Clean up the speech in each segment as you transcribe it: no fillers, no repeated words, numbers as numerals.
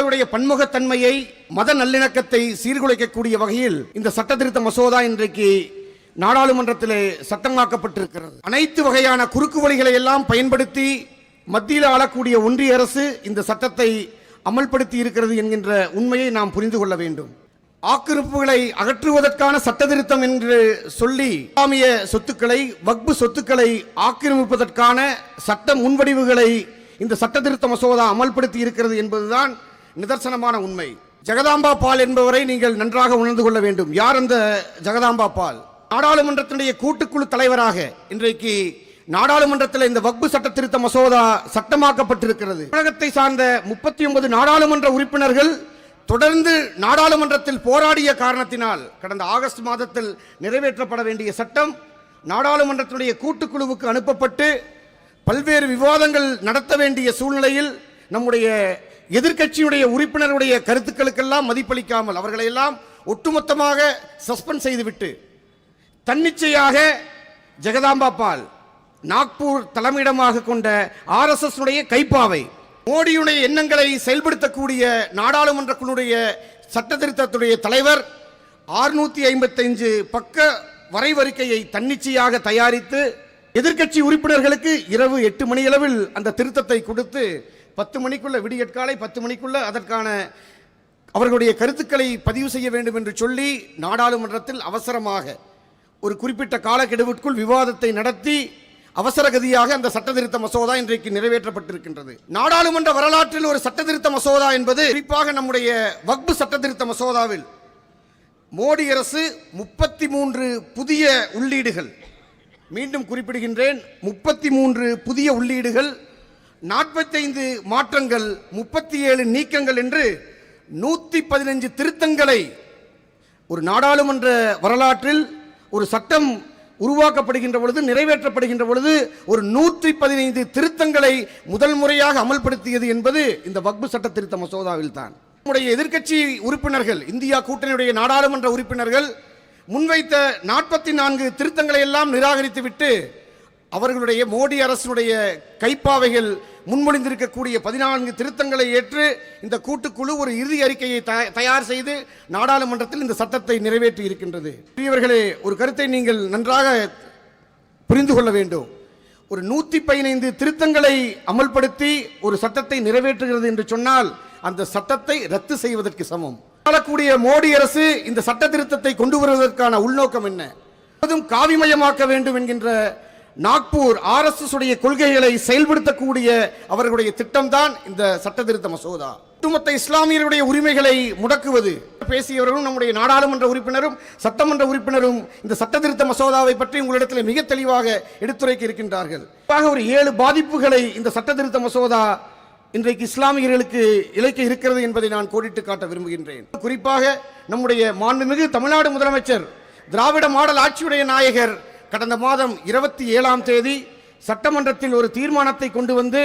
இந்தியாவுடைய பன்முகத்தன்மையை, மத நல்லிணக்கத்தை சீர்குலைக்கக்கூடிய வகையில் இந்த சட்ட திருத்த மசோதா இன்றைக்கு நாடாளுமன்றத்தில் சட்டமாக்கப்பட்டிருக்கிறது. அனைத்து வகையான குறுக்கு வழிகளை எல்லாம் பயன்படுத்தி மத்தியில் ஆளக்கூடிய ஒன்றிய அரசு இந்த சட்டத்தை அமல்படுத்தி இருக்கிறது என்கின்ற உண்மையை நாம் புரிந்து கொள்ள வேண்டும். ஆக்கிரமிப்புகளை அகற்றுவதற்கான சட்ட திருத்தம் என்று சொல்லி இஸ்லாமிய சொத்துக்களை, வக்பு சொத்துக்களை ஆக்கிரமிப்பதற்கான சட்ட முன்வடிவுகளை இந்த சட்ட திருத்த மசோதா அமல்படுத்தி இருக்கிறது என்பதுதான் நிதர்சனமான உண்மை. ஜெகதாம்பா பால் என்பவரை நீங்கள் நன்றாக உணர்ந்து கொள்ள வேண்டும். யார் அந்த ஜெகதாம்பா பால்? நாடாளுமன்றத்தினுடைய கூட்டுக்குழு தலைவராக இன்றைக்கு நாடாளுமன்றத்தில் இந்த வக்பு சட்ட திருத்த மசோதா சட்டமாக்கப்பட்டிருக்கிறது. தமிழகத்தை சார்ந்த 39 நாடாளுமன்ற உறுப்பினர்கள் தொடர்ந்து நாடாளுமன்றத்தில் போராடிய காரணத்தினால் கடந்த ஆகஸ்ட் மாதத்தில் நிறைவேற்றப்பட வேண்டிய சட்டம் நாடாளுமன்றத்தினுடைய கூட்டுக்குழுவுக்கு அனுப்பப்பட்டு பல்வேறு விவாதங்கள் நடத்த வேண்டிய சூழ்நிலையில் நம்முடைய எதிர்க்கட்சியுடைய உறுப்பினருடைய கருத்துக்களுக்கெல்லாம் மதிப்பளிக்காமல் அவர்களையெல்லாம் ஒட்டுமொத்தமாக சஸ்பெண்ட் செய்துவிட்டு தன்னிச்சையாக ஜெகதாம்பா பால் நாக்பூர் தலைமையிடமாக கொண்ட RSS கைப்பாவை மோடியுடைய எண்ணங்களை செயல்படுத்தக்கூடிய நாடாளுமன்ற குழுவுடைய சட்ட திருத்தத்துடைய தலைவர் 655 பக்க வரைவறிக்கையை தன்னிச்சையாக தயாரித்து எதிர்க்கட்சி உறுப்பினர்களுக்கு இரவு 8 மணியளவில் அந்த திருத்தத்தை கொடுத்து 10 மணிக்குள்ள, விடியற்காலை 10 மணிக்குள்ள அதற்கான அவர்களுடைய கருத்துக்களை பதிவு செய்ய வேண்டும் என்று சொல்லி நாடாளுமன்றத்தில் அவசரமாக ஒரு குறிப்பிட்ட காலக்கெடுவிற்குள் விவாதத்தை நடத்தி அவசரகதியாக அந்த சட்ட திருத்த மசோதா இன்றைக்கு நிறைவேற்றப்பட்டிருக்கின்றது. நாடாளுமன்ற வரலாற்றில் ஒரு சட்ட திருத்த மசோதா என்பது, குறிப்பாக நம்முடைய வக்பு சட்ட திருத்த மசோதாவில் மோடி அரசு 33 புதிய உள்ளீடுகள், மீண்டும் குறிப்பிடுகின்றேன், 33 புதிய உள்ளீடுகள், 45 மாற்றங்கள், 37 நீக்கங்கள் என்று 115 திருத்தங்களை ஒரு நாடாளுமன்ற வரலாற்றில் ஒரு சட்டம் உருவாக்கப்படுகின்ற பொழுது, நிறைவேற்றப்படுகின்ற பொழுது ஒரு 115 திருத்தங்களை முதல் முறையாக அமல்படுத்தியது என்பது இந்த வக்பு சட்ட திருத்த மசோதாவில் தான். நம்முடைய எதிர்க்கட்சி உறுப்பினர்கள், இந்தியா கூட்டணியுடைய நாடாளுமன்ற உறுப்பினர்கள் முன்வைத்த 44 திருத்தங்களை எல்லாம் நிராகரித்துவிட்டு அவர்களுடைய மோடி அரசுடைய கைப்பாவைகள் முன்மொழிந்திருக்கக்கூடிய 14 திருத்தங்களை ஏற்று இந்த கூட்டுக்குழு ஒரு இறுதி அறிக்கையை தயார் செய்து நாடாளுமன்றத்தில் இந்த சட்டத்தை நிறைவேற்றி இருக்கின்றது. பெரியவர்களே, ஒரு கருத்தை நீங்கள் நன்றாக புரிந்து கொள்ள வேண்டும். ஒரு 115 திருத்தங்களை அமல்படுத்தி ஒரு சட்டத்தை நிறைவேற்றுகிறது என்று சொன்னால் அந்த சட்டத்தை ரத்து செய்வதற்கு சமம். ஆளக்கூடிய மோடி அரசு இந்த சட்ட திருத்தத்தை கொண்டு வருவதற்கான உள்நோக்கம் என்ன? காவிமயமாக்க வேண்டும் என்கின்ற நாக்பூர் RSS கொள்கைகளை செயல்படுத்தக்கூடிய அவர்களுடைய திட்டம்தான் இந்த சட்ட திருத்த மசோதா. ஒட்டுமொத்த இஸ்லாமியருடைய உரிமைகளை முடக்குவது. பேசியவர்களும் நம்முடைய நாடாளுமன்ற உறுப்பினரும் சட்டமன்ற உறுப்பினரும் இந்த சட்ட திருத்த மசோதாவை பற்றி உங்களிடத்தில் மிக தெளிவாக எடுத்துரைக்க இருக்கின்றார்கள். ஒரு 7 பாதிப்புகளை இந்த சட்ட திருத்த மசோதா இன்றைக்கு இஸ்லாமியர்களுக்கு இழைக்க இருக்கிறது என்பதை நான் கோடிட்டு காட்ட விரும்புகின்றேன். குறிப்பாக நம்முடைய மாண்புமிகு தமிழ்நாடு முதலமைச்சர், திராவிட மாடல் ஆட்சியுடைய நாயகர் கடந்த மாதம் 27ஆம் தேதி சட்டமன்றத்தில் ஒரு தீர்மானத்தை கொண்டு வந்து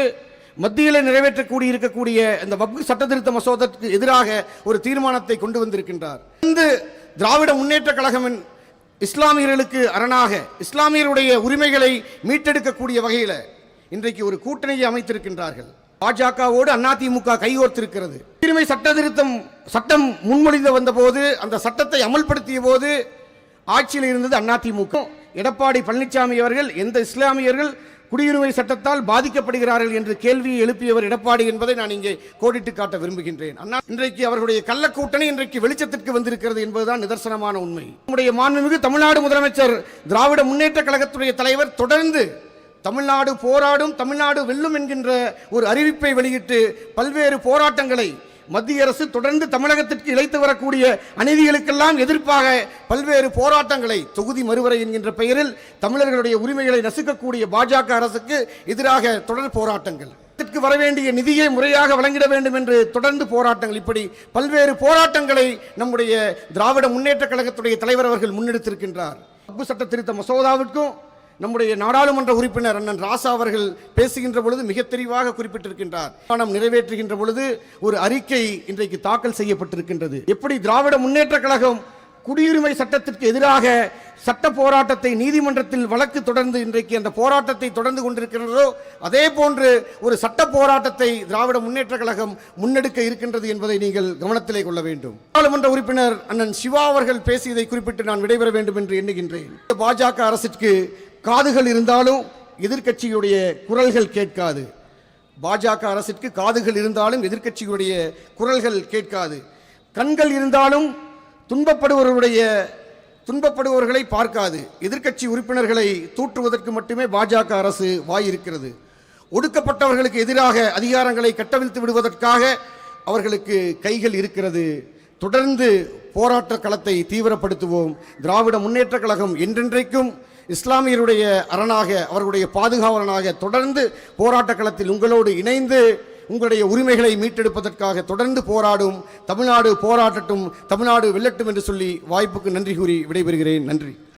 மத்தியில் நிறைவேற்றக்கூடிய இருக்கக்கூடிய இந்த வக்பு சட்ட திருத்த மசோதாவுக்கு எதிராக ஒரு தீர்மானத்தை கொண்டு வந்திருக்கின்றார். இந்த திராவிட முன்னேற்ற கழகம் இஸ்லாமியர்களுக்கு அரணாக இஸ்லாமியருடைய உரிமைகளை மீட்டெடுக்கக்கூடிய வகையில் இன்றைக்கு ஒரு கூட்டணியை அமைத்திருக்கின்றார்கள். பாஜகவோடு அதிமுக கைகோர்த்திருக்கிறது. குடியுரிமை சட்ட திருத்தம் சட்டம் முன்மொழிந்து வந்த போது, அந்த சட்டத்தை அமல்படுத்திய போது ஆட்சியில் இருந்தது அதிமுக. எடப்பாடி பழனிசாமி அவர்கள் எந்த இஸ்லாமியர்கள் குடியுரிமை சட்டத்தால் பாதிக்கப்படுகிறார்கள் என்று கேள்வியை எழுப்பியவர் எடப்பாடி என்பதை நான் இங்கே கோடிட்டு காட்ட விரும்புகின்றேன். இன்றைக்கு அவர்களுடைய கள்ளக்கூட்டணி இன்றைக்கு வெளிச்சத்திற்கு வந்திருக்கிறது என்பதுதான் நிதர்சனமான உண்மை. நம்முடைய மாண்புமிகு தமிழ்நாடு முதலமைச்சர், திராவிட முன்னேற்ற கழகத்துடைய தலைவர் தொடர்ந்து தமிழ்நாடு போராடும், தமிழ்நாடு வெல்லும் என்கின்ற ஒரு அறிவிப்பை வெளியிட்டு பல்வேறு போராட்டங்களை மத்திய அரசு தொடர்ந்து தமிழகத்திற்கு இழைத்து வரக்கூடிய அநீதிகளுக்கெல்லாம் எதிர்ப்பாக பல்வேறு போராட்டங்களை, தொகுதி மறுவரை என்கின்ற பெயரில் தமிழர்களுடைய உரிமைகளை நசுக்கக்கூடிய பாஜக அரசுக்கு எதிராக தொடர் போராட்டங்கள், வர வேண்டிய நிதியை முறையாக வழங்கிட வேண்டும் என்று தொடர்ந்து போராட்டங்கள், இப்படி பல்வேறு போராட்டங்களை நம்முடைய திராவிட முன்னேற்ற கழகத்துடைய தலைவர் அவர்கள் முன்னெடுத்திருக்கின்றார். வக்பு சட்ட திருத்த மசோதாவிற்கும் நம்முடைய நாடாளுமன்ற உறுப்பினர் அண்ணன் ராசா அவர்கள் பேசுகின்ற பொழுது மிக தெளிவாக குறிப்பிட்டிருக்கின்றார். நிறைவேற்றுகின்ற பொழுது ஒரு அறிக்கை இன்றைக்கு தாக்கல் செய்யப்பட்டிருக்கின்றது. எப்படி திராவிட முன்னேற்ற கழகம் குடியுரிமை சட்டத்திற்கு எதிராக சட்ட போராட்டத்தை நீதிமன்றத்தில் வழக்கு தொடர்ந்து இன்றைக்கு அந்த போராட்டத்தை தொடர்ந்து கொண்டிருக்கிறதோ அதே போன்று ஒரு சட்ட போராட்டத்தை திராவிட முன்னேற்றக் கழகம் முன்னெடுக்க இருக்கின்றது என்பதை நீங்கள் கவனத்திலே கொள்ள வேண்டும். நாடாளுமன்ற உறுப்பினர் அண்ணன் சிவா அவர்கள் பேசியதை குறிப்பிட்டு நான் விடைபெற வேண்டும் என்று எண்ணுகின்றேன். பாஜக அரசுக்கு காதுகள் இருந்தாலும் எதிர்க்கட்சியுடைய குரல்கள் கேட்காது. பாஜக அரசிற்கு காதுகள் இருந்தாலும் எதிர்க்கட்சியுடைய குரல்கள் கேட்காது. கண்கள் இருந்தாலும் துன்பப்படுபவர்களை பார்க்காது. எதிர்க்கட்சி உறுப்பினர்களை தூற்றுவதற்கு மட்டுமே பாஜக அரசு வாயிருக்கிறது. ஒடுக்கப்பட்டவர்களுக்கு எதிராக அதிகாரங்களை கட்டவிழ்த்து விடுவதற்காக அவர்களுக்கு கைகள் இருக்கிறது. தொடர்ந்து போராட்ட களத்தை தீவிரப்படுத்துவோம். திராவிட முன்னேற்றக் கழகம் என்றென்றைக்கும் இஸ்லாமியருடைய அரணாக, அவர்களுடைய பாதுகாவலனாக தொடர்ந்து போராட்ட களத்தில் உங்களோடு இணைந்து உங்களுடைய உரிமைகளை மீட்டெடுப்பதற்காக தொடர்ந்து போராடும். தமிழ்நாடு போராடட்டும், தமிழ்நாடு வெல்லட்டும் என்று சொல்லி வாய்ப்புக்கு நன்றி கூறி விடைபெறுகிறேன். நன்றி.